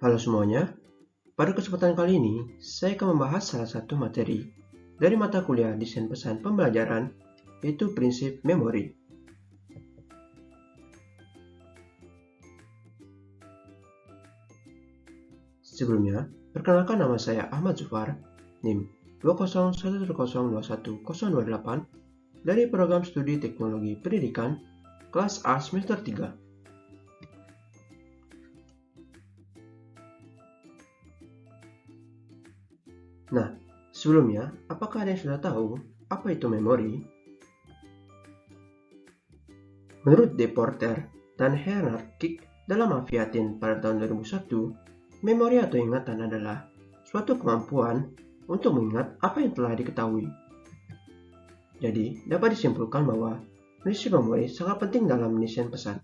Halo semuanya, pada kesempatan kali ini saya akan membahas salah satu materi dari mata kuliah Desain Pesan Pembelajaran, yaitu prinsip memori. Sebelumnya, perkenalkan nama saya Ahmad Zufar, NIM 20110210028 dari Program Studi Teknologi Pendidikan, kelas A semester 3. Nah, sebelumnya, apakah ada yang sudah tahu apa itu memori? Menurut De Porter dan Hernard Kick dalam Aviatin pada tahun 2001, memori atau ingatan adalah suatu kemampuan untuk mengingat apa yang telah diketahui. Jadi, dapat disimpulkan bahwa prinsip memori sangat penting dalam mendesain pesan,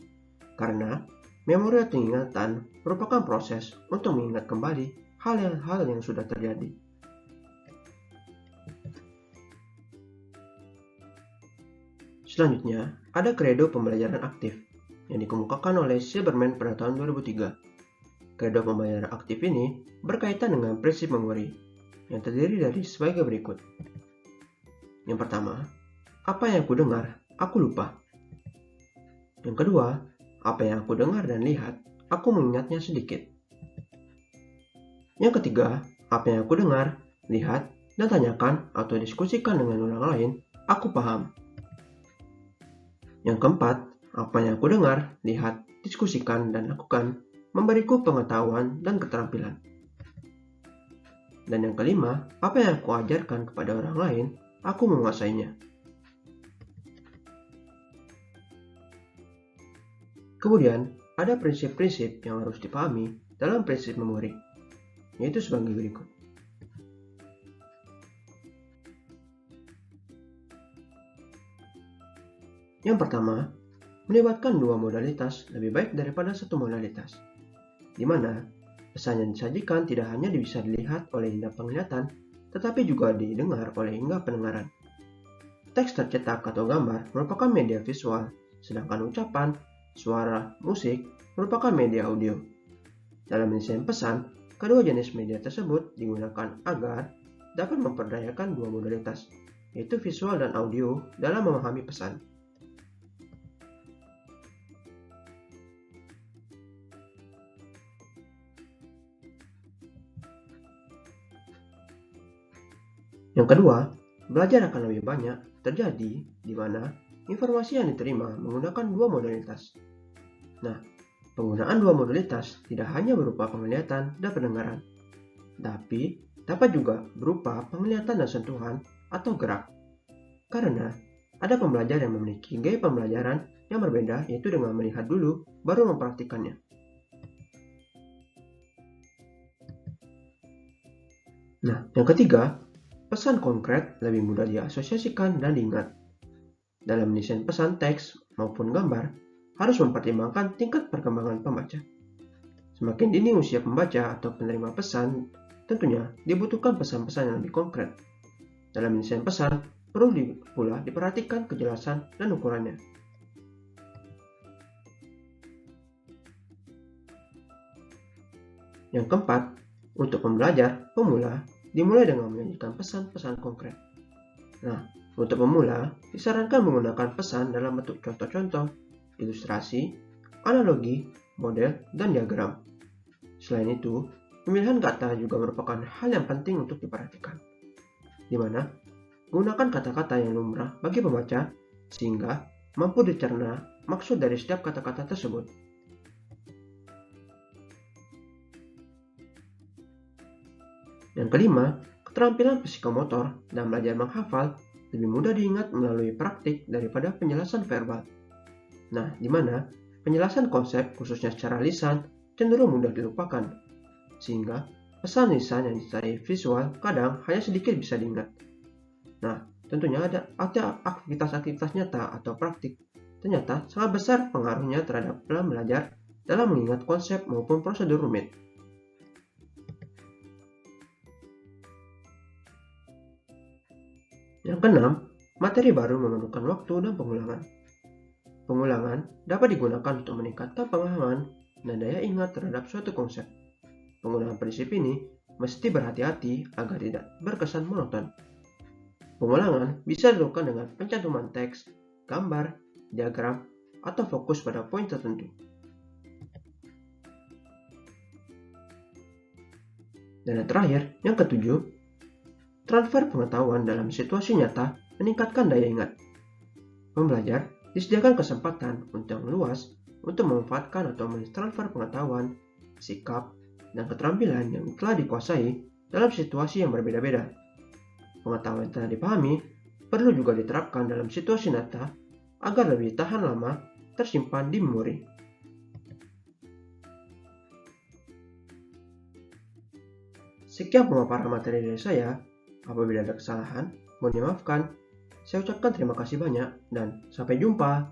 karena memori atau ingatan merupakan proses untuk mengingat kembali hal yang sudah terjadi. Selanjutnya, ada kredo pembelajaran aktif yang dikemukakan oleh Silberman pada tahun 2003. Kredo pembelajaran aktif ini berkaitan dengan prinsip memori yang terdiri dari sebagai berikut. Yang pertama, apa yang aku dengar, aku lupa. Yang kedua, apa yang aku dengar dan lihat, aku mengingatnya sedikit. Yang ketiga, apa yang aku dengar, lihat, dan tanyakan atau diskusikan dengan orang lain, aku paham. Yang keempat, apa yang aku dengar, lihat, diskusikan, dan lakukan memberiku pengetahuan dan keterampilan. Dan yang kelima, apa yang aku ajarkan kepada orang lain, aku menguasainya. Kemudian, ada prinsip-prinsip yang harus dipahami dalam prinsip memori, yaitu sebagai berikut. Yang pertama, melibatkan dua modalitas lebih baik daripada satu modalitas, di mana pesan yang disajikan tidak hanya bisa dilihat oleh indera penglihatan, tetapi juga didengar oleh indera pendengaran. Teks tercetak atau gambar merupakan media visual, sedangkan ucapan, suara, musik merupakan media audio. Dalam mendesain pesan, kedua jenis media tersebut digunakan agar dapat memperdayakan dua modalitas, yaitu visual dan audio, dalam memahami pesan. Yang kedua, belajar akan lebih banyak terjadi di mana informasi yang diterima menggunakan dua modalitas. Nah, penggunaan dua modalitas tidak hanya berupa penglihatan dan pendengaran, tapi dapat juga berupa penglihatan dan sentuhan atau gerak. Karena ada pembelajar yang memiliki gaya pembelajaran yang berbeda, yaitu dengan melihat dulu baru mempraktikkannya. Nah, yang ketiga, pesan konkret lebih mudah diasosiasikan dan diingat. Dalam mendesain pesan teks maupun gambar, harus mempertimbangkan tingkat perkembangan pembaca. Semakin dini usia pembaca atau penerima pesan, tentunya dibutuhkan pesan-pesan yang lebih konkret. Dalam mendesain pesan, perlu pula diperhatikan kejelasan dan ukurannya. Yang keempat, untuk pembelajar pemula, dimulai dengan menyajikan pesan-pesan konkret. Nah, untuk pemula, disarankan menggunakan pesan dalam bentuk contoh-contoh, ilustrasi, analogi, model, dan diagram. Selain itu, pemilihan kata juga merupakan hal yang penting untuk diperhatikan, di mana gunakan kata-kata yang lumrah bagi pembaca sehingga mampu dicerna maksud dari setiap kata-kata tersebut. Yang kelima, keterampilan psikomotor dan belajar menghafal lebih mudah diingat melalui praktik daripada penjelasan verbal. Nah, di mana penjelasan konsep khususnya secara lisan cenderung mudah dilupakan, sehingga pesan lisan yang disertai visual kadang hanya sedikit bisa diingat. Nah, tentunya ada aktivitas-aktivitas nyata atau praktik ternyata sangat besar pengaruhnya terhadap dalam belajar dalam mengingat konsep maupun prosedur rumit. Yang keenam, materi baru memerlukan waktu dan pengulangan. Pengulangan dapat digunakan untuk meningkatkan pemahaman dan daya ingat terhadap suatu konsep. Penggunaan prinsip ini mesti berhati-hati agar tidak berkesan monoton. Pengulangan bisa dilakukan dengan pencantuman teks, gambar, diagram, atau fokus pada poin tertentu. Dan yang terakhir, yang ketujuh, transfer pengetahuan dalam situasi nyata meningkatkan daya ingat. Pembelajar disediakan kesempatan yang luas untuk memanfaatkan atau mentransfer pengetahuan, sikap, dan keterampilan yang telah dikuasai dalam situasi yang berbeda-beda. Pengetahuan yang telah dipahami perlu juga diterapkan dalam situasi nyata agar lebih tahan lama tersimpan di memori. Sekian pemaparan materi dari saya. Apabila ada kesalahan, mohon dimaafkan. Saya ucapkan terima kasih banyak dan sampai jumpa.